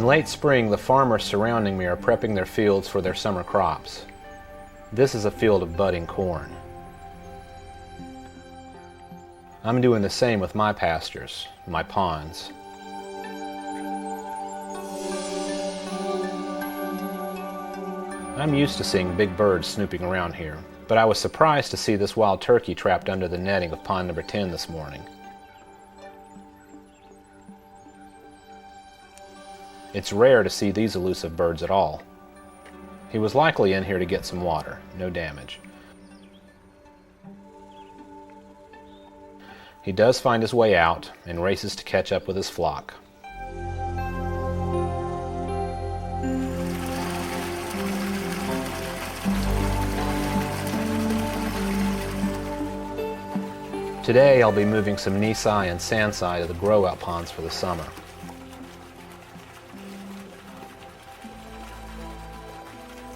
In late spring, the farmers surrounding me are prepping their fields for their summer crops. This is a field of budding corn. I'm doing the same with my pastures, my ponds. I'm used to seeing big birds snooping around here, but I was surprised to see this wild turkey trapped under the netting of pond number 10 this morning. It's rare to see these elusive birds at all. He was likely in here to get some water, no damage. He does find his way out and races to catch up with his flock. Today I'll be moving some Nisai and Sansai to the grow-out ponds for the summer.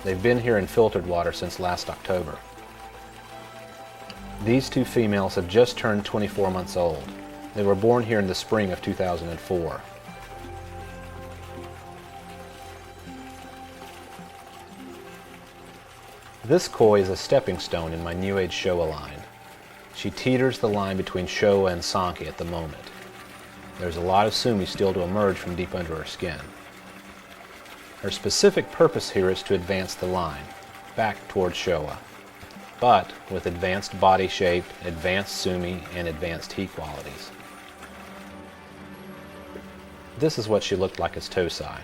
They've been here in filtered water since last October. These two females have just turned 24 months old. They were born here in the spring of 2004. This koi is a stepping stone in my New Age Showa line. She teeters the line between Showa and Sanke at the moment. There's a lot of sumi still to emerge from deep under her skin. Her specific purpose here is to advance the line, back towards Showa, but with advanced body shape, advanced sumi, and advanced heat qualities. This is what she looked like as Tosai.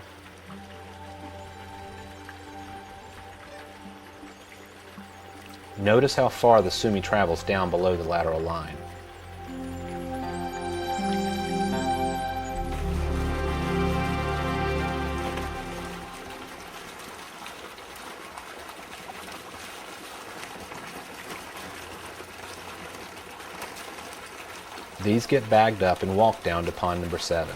Notice how far the sumi travels down below the lateral line. These get bagged up and walked down to pond number 7.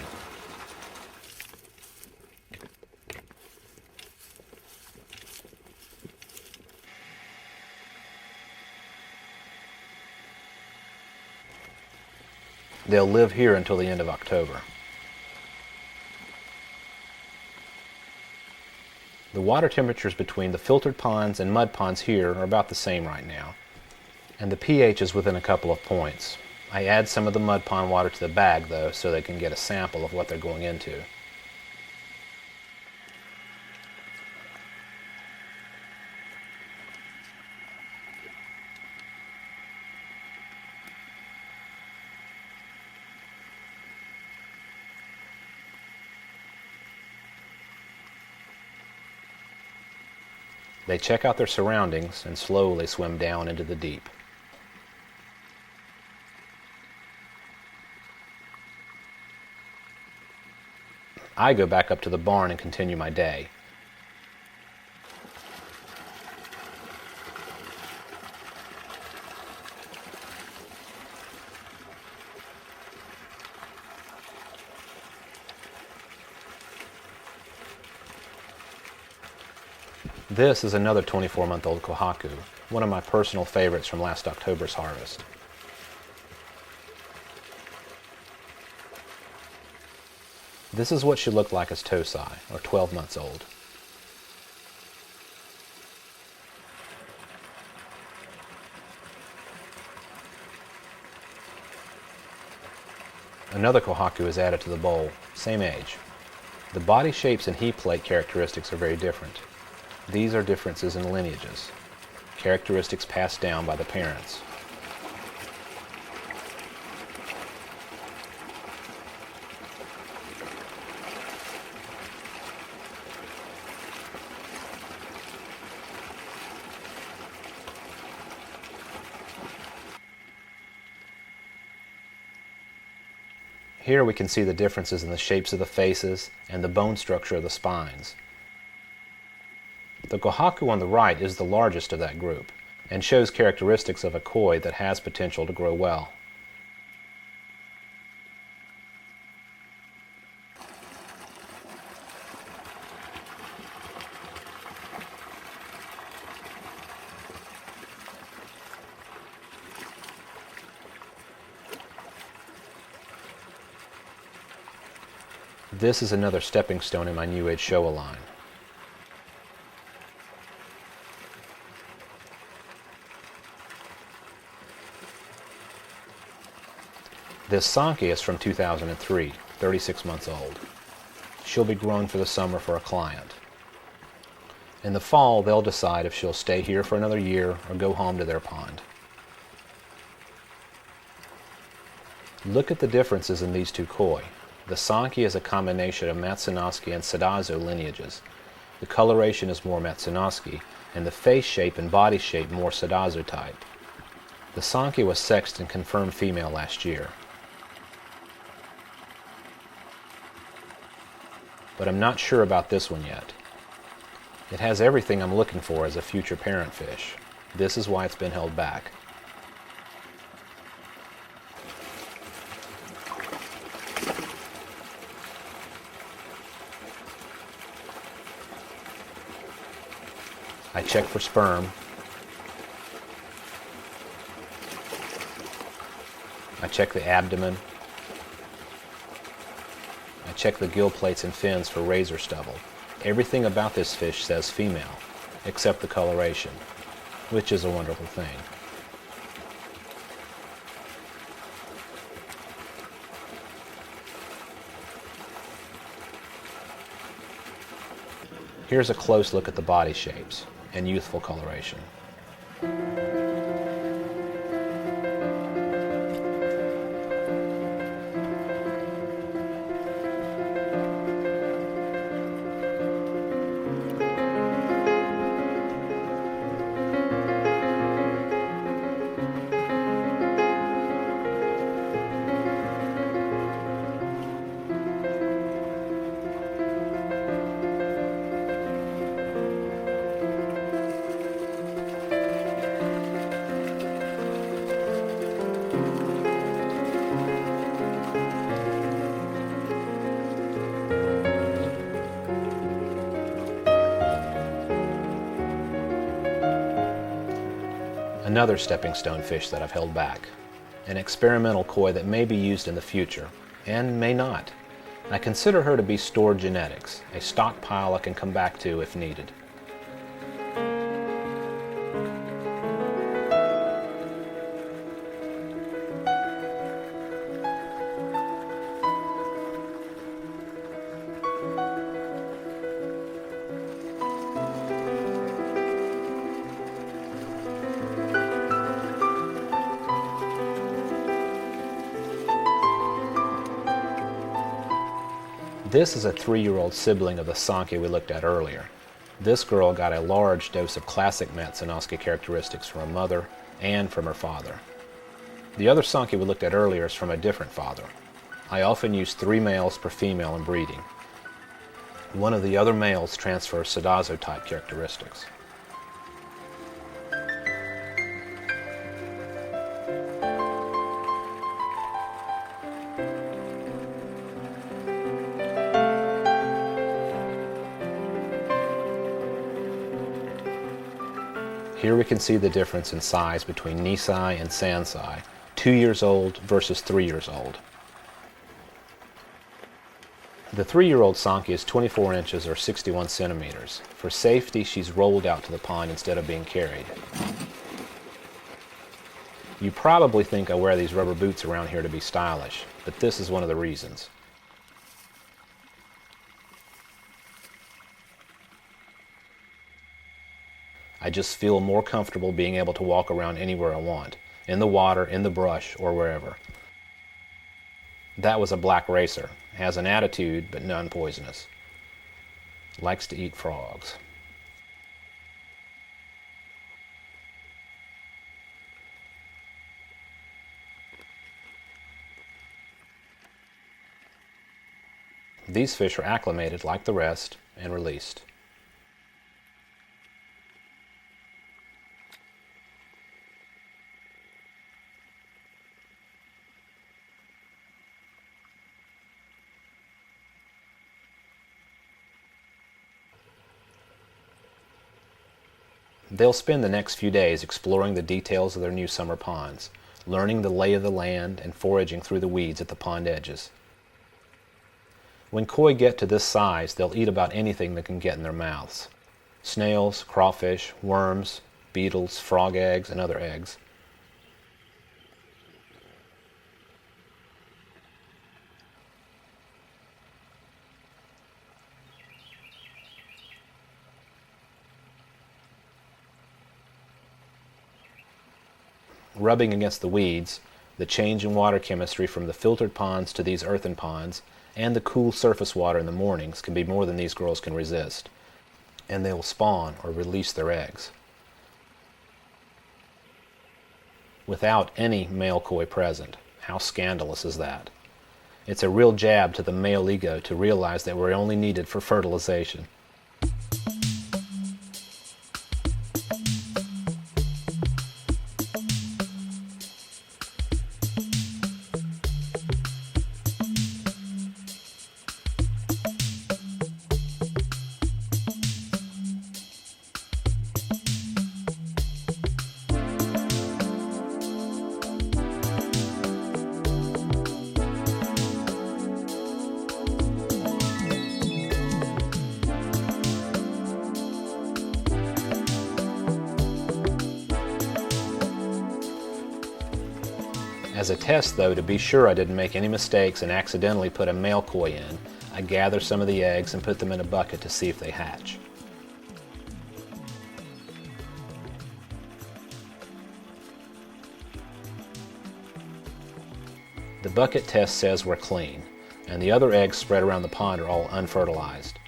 They'll live here until the end of October. The water temperatures between the filtered ponds and mud ponds here are about the same right now, and the pH is within a couple of points. I add some of the mud pond water to the bag though, so they can get a sample of what they're going into. They check out their surroundings and slowly swim down into the deep. I go back up to the barn and continue my day. This is another 24-month-old kohaku, one of my personal favorites from last October's harvest. This is what she looked like as Tosai, or 12 months old. Another kohaku is added to the bowl, same age. The body shapes and heat plate characteristics are very different. These are differences in lineages, characteristics passed down by the parents. Here we can see the differences in the shapes of the faces and the bone structure of the spines. The kohaku on the right is the largest of that group and shows characteristics of a koi that has potential to grow well. This is another stepping stone in my New Age Showa line. This Sankey is from 2003, 36 months old. She'll be grown for the summer for a client. In the fall, they'll decide if she'll stay here for another year or go home to their pond. Look at the differences in these two koi. The Sankey is a combination of Matsunosuke and Sadazo lineages. The coloration is more Matsunosuke, and the face shape and body shape more Sadazo type. The Sankey was sexed and confirmed female last year. But I'm not sure about this one yet. It has everything I'm looking for as a future parent fish. This is why it's been held back. I check for sperm. I check the abdomen. I check the gill plates and fins for razor stubble. Everything about this fish says female, except the coloration, which is a wonderful thing. Here's a close look at the body shapes and youthful coloration. Another stepping stone fish that I've held back. An experimental koi that may be used in the future, and may not. I consider her to be stored genetics, a stockpile I can come back to if needed. This is a 3-year-old sibling of the Sankey we looked at earlier. This girl got a large dose of classic Matsunosuke characteristics from her mother and from her father. The other Sankey we looked at earlier is from a different father. I often use 3 males per female in breeding. One of the other males transfers Sadazo type characteristics. Here we can see the difference in size between Nisai and Sansai, 2 years old versus 3 years old. The 3-year-old Sankey is 24 inches or 61 centimeters. For safety, she's rolled out to the pond instead of being carried. You probably think I wear these rubber boots around here to be stylish, but this is one of the reasons. I just feel more comfortable being able to walk around anywhere I want, in the water, in the brush, or wherever. That was a black racer. Has an attitude, but non-poisonous. Likes to eat frogs. These fish are acclimated like the rest and released. They'll spend the next few days exploring the details of their new summer ponds, learning the lay of the land and foraging through the weeds at the pond edges. When koi get to this size, they'll eat about anything that can get in their mouths. Snails, crawfish, worms, beetles, frog eggs, and other eggs. Rubbing against the weeds, the change in water chemistry from the filtered ponds to these earthen ponds, and the cool surface water in the mornings can be more than these girls can resist, and they will spawn or release their eggs. Without any male koi present. How scandalous is that? It's a real jab to the male ego to realize that we're only needed for fertilization. As a test, though, to be sure I didn't make any mistakes and accidentally put a male koi in, I gather some of the eggs and put them in a bucket to see if they hatch. The bucket test says we're clean, and the other eggs spread around the pond are all unfertilized.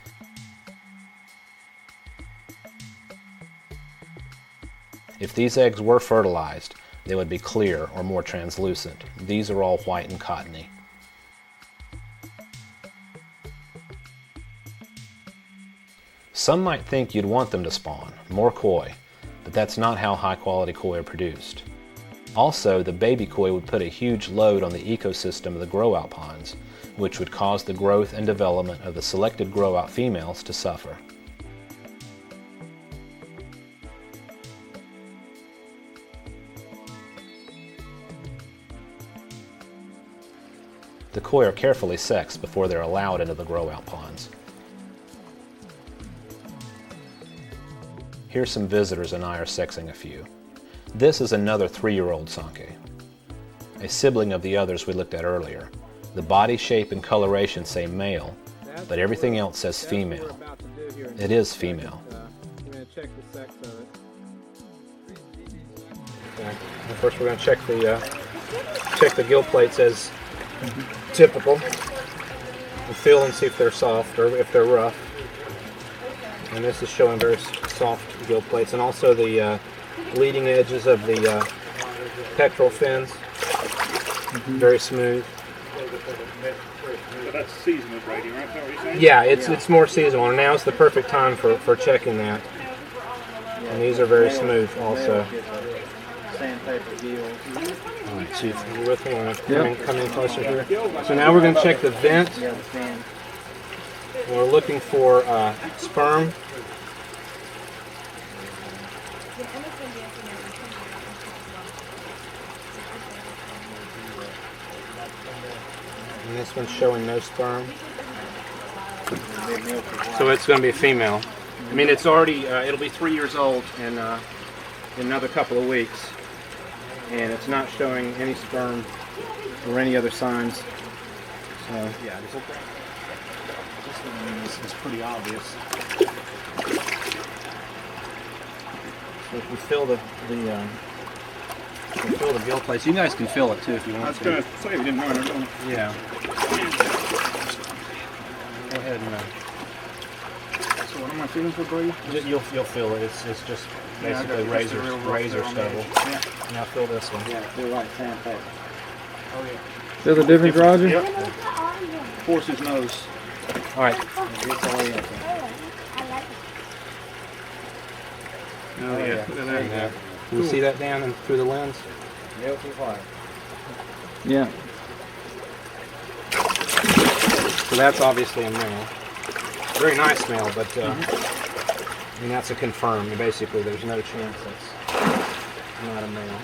If these eggs were fertilized, they would be clear or more translucent. These are all white and cottony. Some might think you'd want them to spawn, more koi, but that's not how high quality koi are produced. Also, the baby koi would put a huge load on the ecosystem of the grow-out ponds, which would cause the growth and development of the selected grow-out females to suffer. The koi are carefully sexed before they're allowed into the grow-out ponds. Here some visitors and I are sexing a few. This is another 3-year-old Sanke, a sibling of the others we looked at earlier. The body shape and coloration say male, but everything else says female. It is female. I'm going to check the sex of it. Okay. First we're going to check the gill plates as typical. And feel and see if they're soft or if they're rough. And this is showing very soft gill plates, and also the leading edges of the pectoral fins, very smooth. So that's seasonal, Brady, right? Is that what you're saying? Yeah, it's more seasonal, and now's the perfect time for checking that. And these are very smooth also. Sandpaper gills. Alright, see if you're with me. I'm going to come in closer here. So now we're going to check the vent. Yeah, the fin. We're looking for sperm. And this one's showing no sperm. So it's going to be a female. I mean, it's already, it'll be 3 years old in another couple of weeks. And it's not showing any sperm or any other signs. So, yeah, this one is pretty obvious. So if we fill the gill plates, you guys can fill it too if you want to. I was going to say we didn't know it. Yeah. Go ahead and. So what am I feeling for, Brady? You'll feel it. It's just basically razor stubble. Yeah. Now fill this one. Yeah, feel like sandpaper. Oh yeah. Feel the difference, Roger? Yep. Force his nose. All right. It's all in. Oh yeah. There you go. Can you see that down and through the lens? Yep, it's fine. Yeah. So that's obviously a male. Very nice male, but I mean that's a confirm. Basically, there's no chance that's not a male.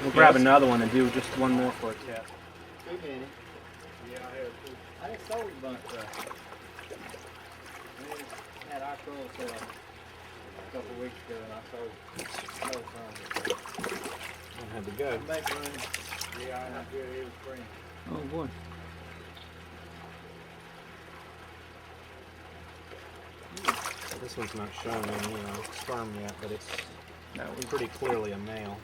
We'll grab another one and do just one more for a test. Yeah, I have too. I just sold a bunch we had our crow sale a couple weeks ago, and I sold some. I had to go. Make room. Yeah, I have good. It was spring. Oh boy. This one's not showing any sperm yet, but it's That was pretty clearly a male.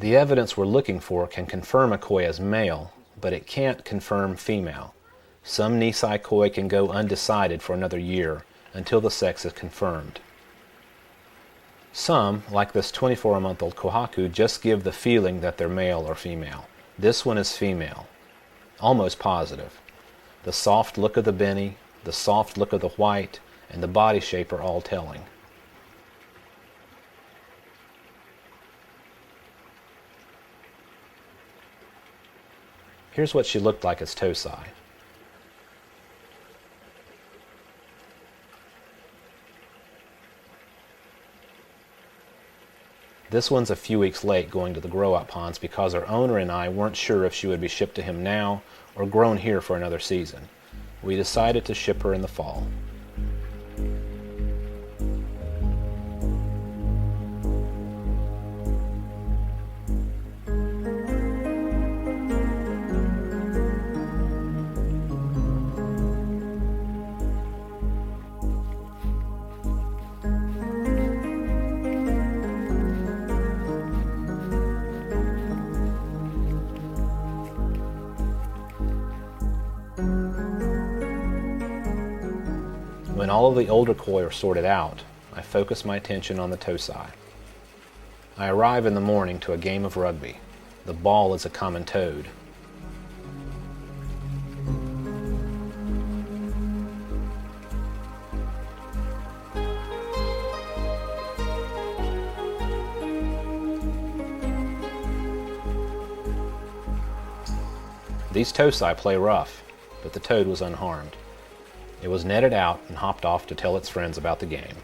The evidence we're looking for can confirm a koi as male, but it can't confirm female. Some Nisei koi can go undecided for another year until the sex is confirmed. Some, like this 24-month-old kohaku, just give the feeling that they're male or female. This one is female. Almost positive. The soft look of the beni, the soft look of the white, and the body shape are all telling. Here's what she looked like as Tosai. This one's a few weeks late going to the grow-out ponds because our owner and I weren't sure if she would be shipped to him now or grown here for another season. We decided to ship her in the fall. When all of the older koi are sorted out, I focus my attention on the Tosai. I arrive in the morning to a game of rugby. The ball is a common toad. These Tosai play rough, but the toad was unharmed. It was netted out and hopped off to tell its friends about the game.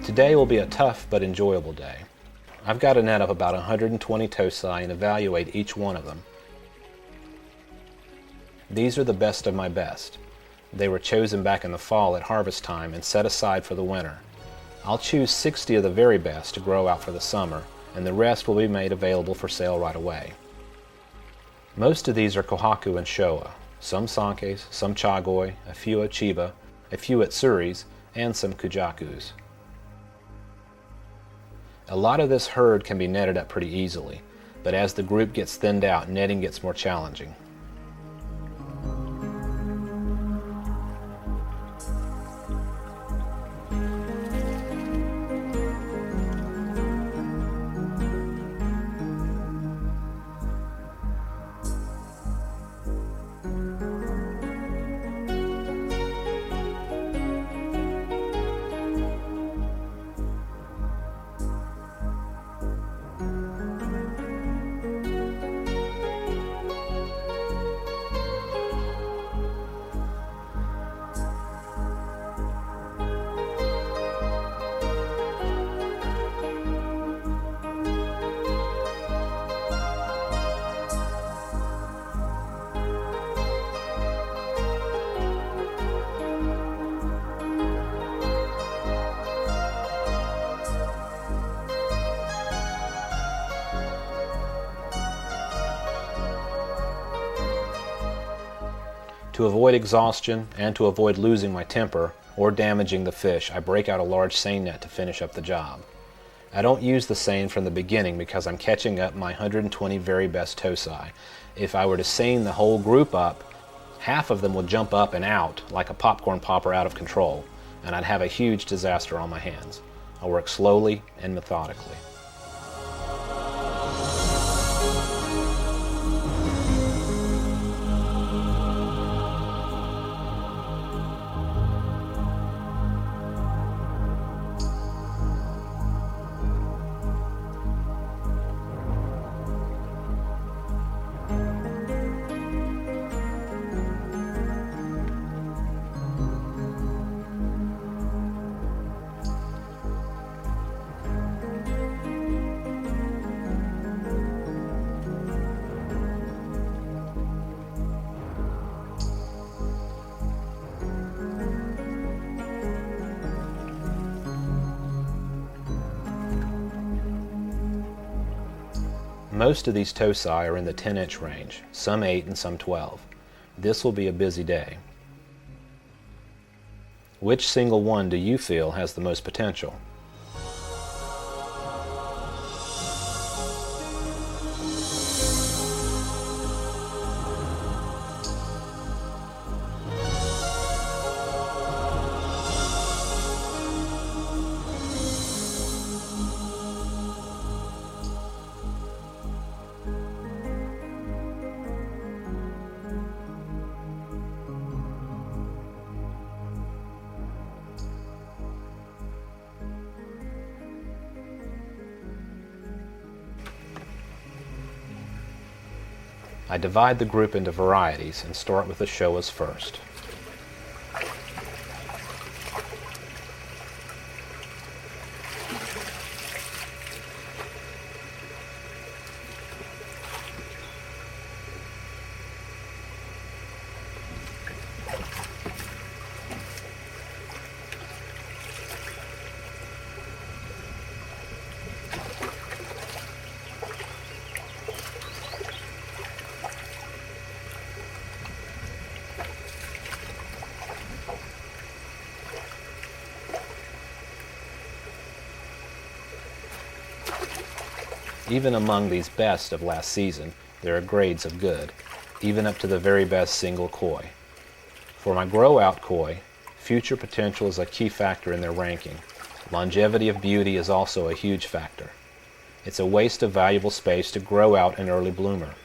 Today will be a tough but enjoyable day. I've got a net of about 120 Tosai and evaluate each one of them. These are the best of my best. They were chosen back in the fall at harvest time and set aside for the winter. I'll choose 60 of the very best to grow out for the summer, and the rest will be made available for sale right away. Most of these are kohaku and showa, some sankes, some chagoi, a few ochiba, a few atsuris, and some kujakus. A lot of this herd can be netted up pretty easily, but as the group gets thinned out, netting gets more challenging. To avoid exhaustion and to avoid losing my temper or damaging the fish, I break out a large seine net to finish up the job. I don't use the seine from the beginning because I'm catching up my 120 very best Tosai. If I were to seine the whole group up, half of them would jump up and out like a popcorn popper out of control, and I'd have a huge disaster on my hands. I work slowly and methodically. Most of these toci are in the 10-inch range, some 8 and some 12. This will be a busy day. Which single one do you feel has the most potential? I divide the group into varieties and start with the Showas first. Even among these best of last season, there are grades of good, even up to the very best single koi. For my grow-out koi, future potential is a key factor in their ranking. Longevity of beauty is also a huge factor. It's a waste of valuable space to grow out an early bloomer.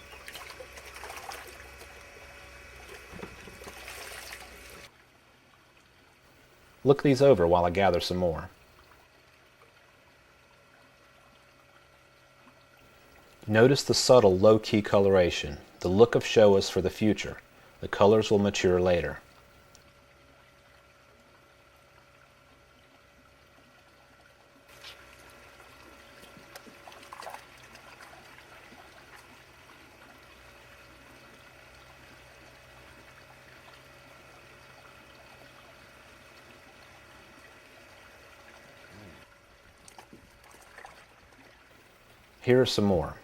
Look these over while I gather some more. Notice the subtle low-key coloration, the look of Showas for the future. The colors will mature later. Here are some more.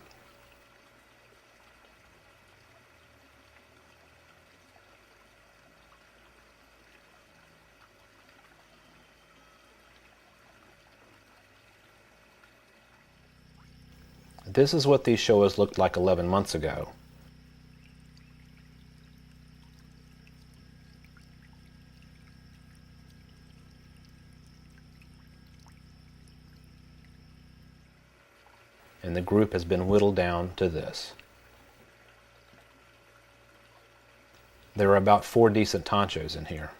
This is what these Showas looked like 11 months ago. And the group has been whittled down to this. There are about 4 decent tanchos in here.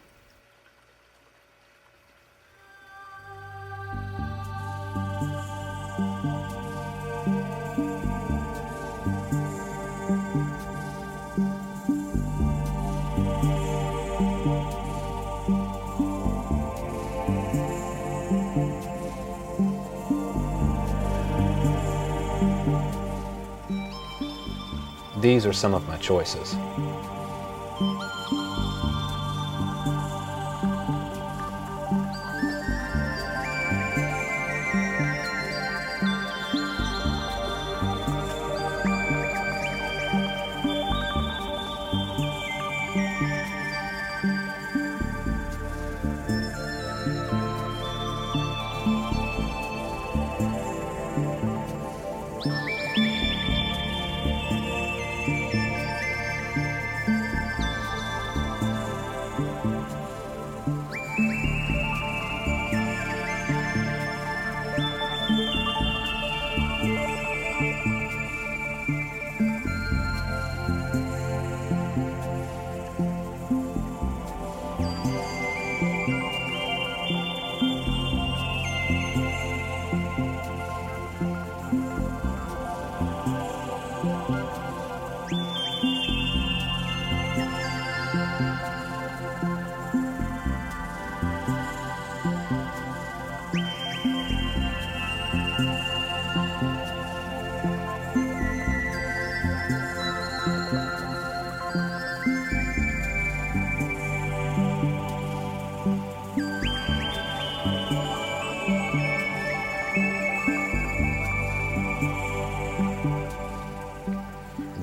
These are some of my choices.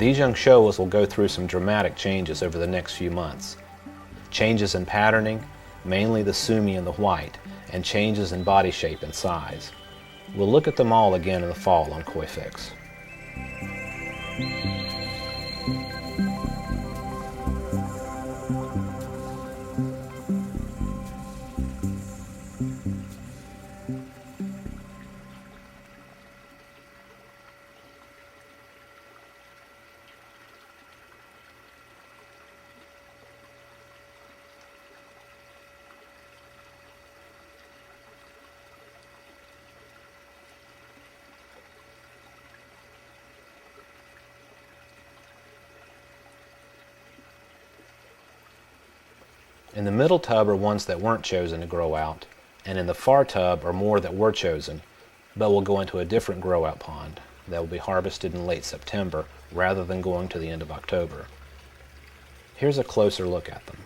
These young Showas will go through some dramatic changes over the next few months. Changes in patterning, mainly the sumi and the white, and changes in body shape and size. We'll look at them all again in the fall on Koi Fix. In the middle tub are ones that weren't chosen to grow out, and in the far tub are more that were chosen, but will go into a different grow out pond that will be harvested in late September rather than going to the end of October. Here's a closer look at them.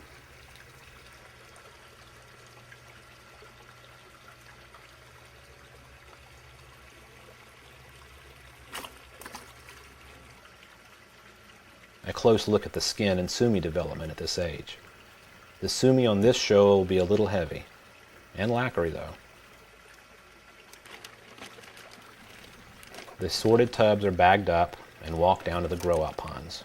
A close look at the skin and sumi development at this age. The sumi on this Showa will be a little heavy, and lacquery though. The sorted tubs are bagged up and walked down to the grow-out ponds.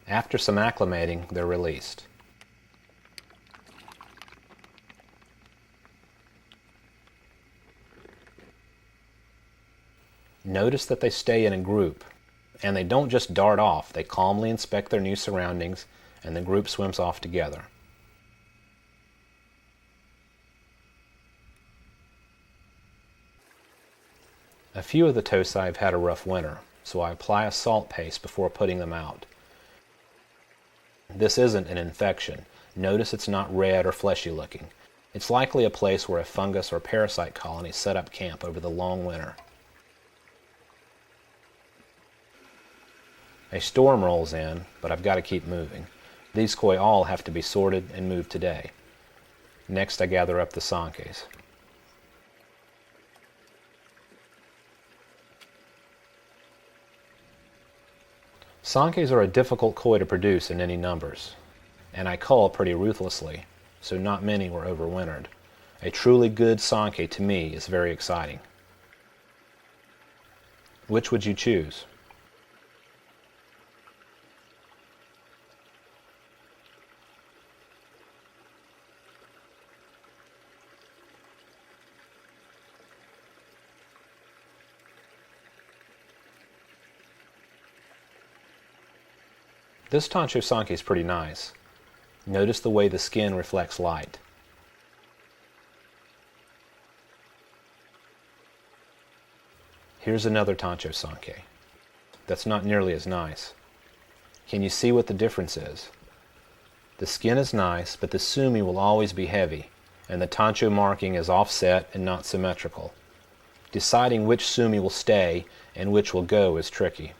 After some acclimating, they're released. Notice that they stay in a group, and they don't just dart off, they calmly inspect their new surroundings, and the group swims off together. A few of the tosi have had a rough winter, so I apply a salt paste before putting them out. This isn't an infection. Notice it's not red or fleshy looking. It's likely a place where a fungus or parasite colony set up camp over the long winter. A storm rolls in, but I've got to keep moving. These koi all have to be sorted and moved today. Next I gather up the sankes. Sankes are a difficult koi to produce in any numbers, and I cull pretty ruthlessly, so not many were overwintered. A truly good sanke to me is very exciting. Which would you choose? This Tancho Sanke is pretty nice. Notice the way the skin reflects light. Here's another Tancho Sanke. That's not nearly as nice. Can you see what the difference is? The skin is nice, but the sumi will always be heavy, and the Tancho marking is offset and not symmetrical. Deciding which sumi will stay and which will go is tricky.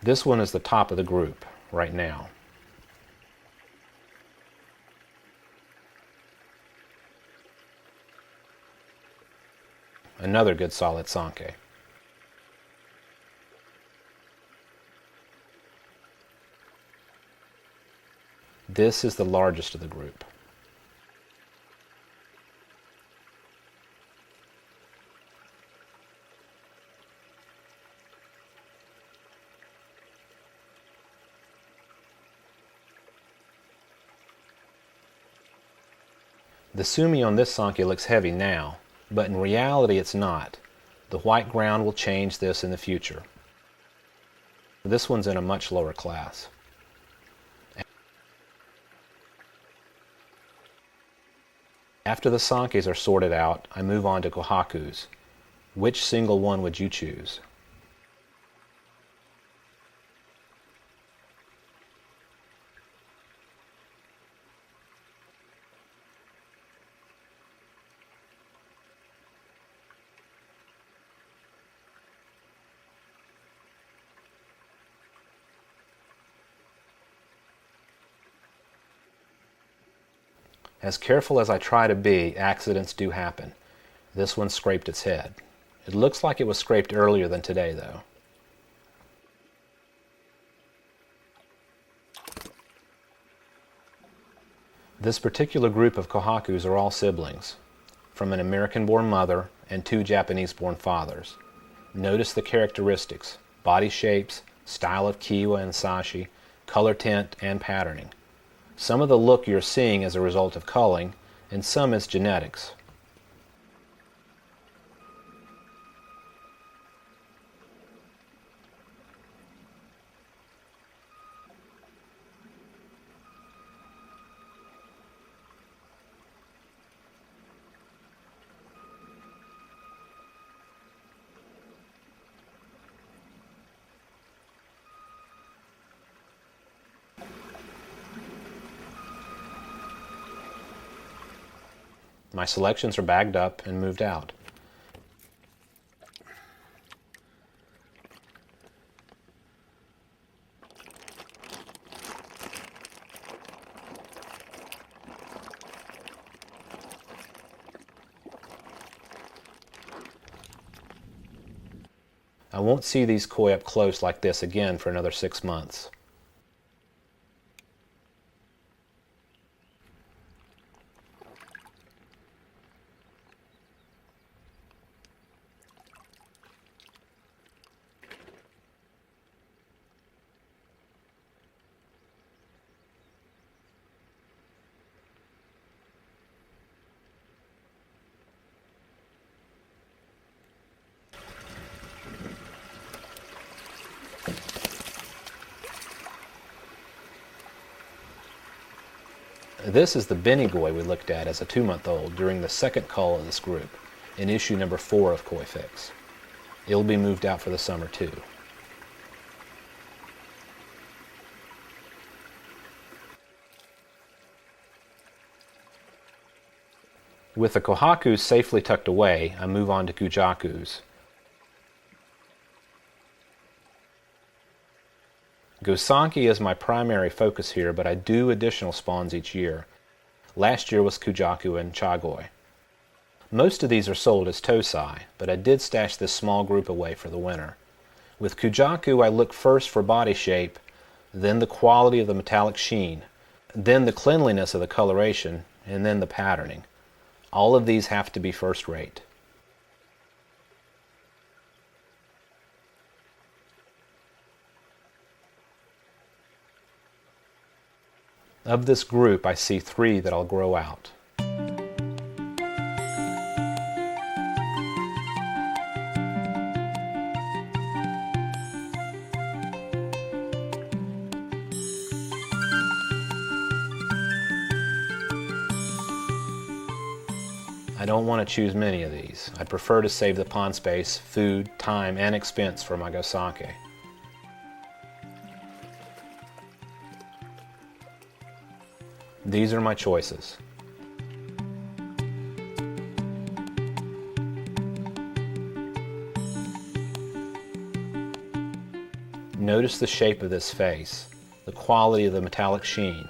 This one is the top of the group right now. Another good solid sanke. This is the largest of the group. The sumi on this sanke looks heavy now, but in reality it's not. The white ground will change this in the future. This one's in a much lower class. After the Sankes are sorted out, I move on to Kohakus. Which single one would you choose? As careful as I try to be, accidents do happen. This one scraped its head. It looks like it was scraped earlier than today, though. This particular group of Kohakus are all siblings, from an American-born mother and 2 Japanese-born fathers. Notice the characteristics: body shapes, style of kiwa and sashi, color tint, and patterning. Some of the look you're seeing is a result of culling, and some is genetics. My selections are bagged up and moved out. I won't see these koi up close like this again for another 6 months. This is the Benigoi we looked at as a 2-month-old during the second cull of this group, in issue number 4 of Koi Fix. It'll be moved out for the summer too. With the Kohakus safely tucked away, I move on to Kujakus. Gosanki is my primary focus here, but I do additional spawns each year. Last year was Kujaku and Chagoi. Most of these are sold as Tosai, but I did stash this small group away for the winter. With Kujaku, I look first for body shape, then the quality of the metallic sheen, then the cleanliness of the coloration, and then the patterning. All of these have to be first rate. Of this group, I see 3 that I'll grow out. I don't want to choose many of these. I'd prefer to save the pond space, food, time, and expense for my Gosake. These are my choices. Notice the shape of this face, the quality of the metallic sheen,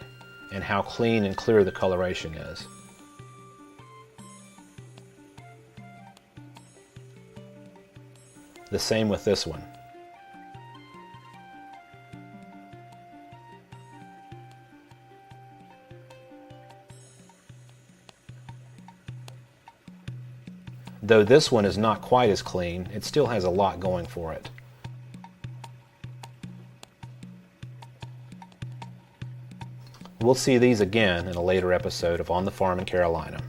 and how clean and clear the coloration is. The same with this one. Though this one is not quite as clean, it still has a lot going for it. We'll see these again in a later episode of On the Farm in Carolina.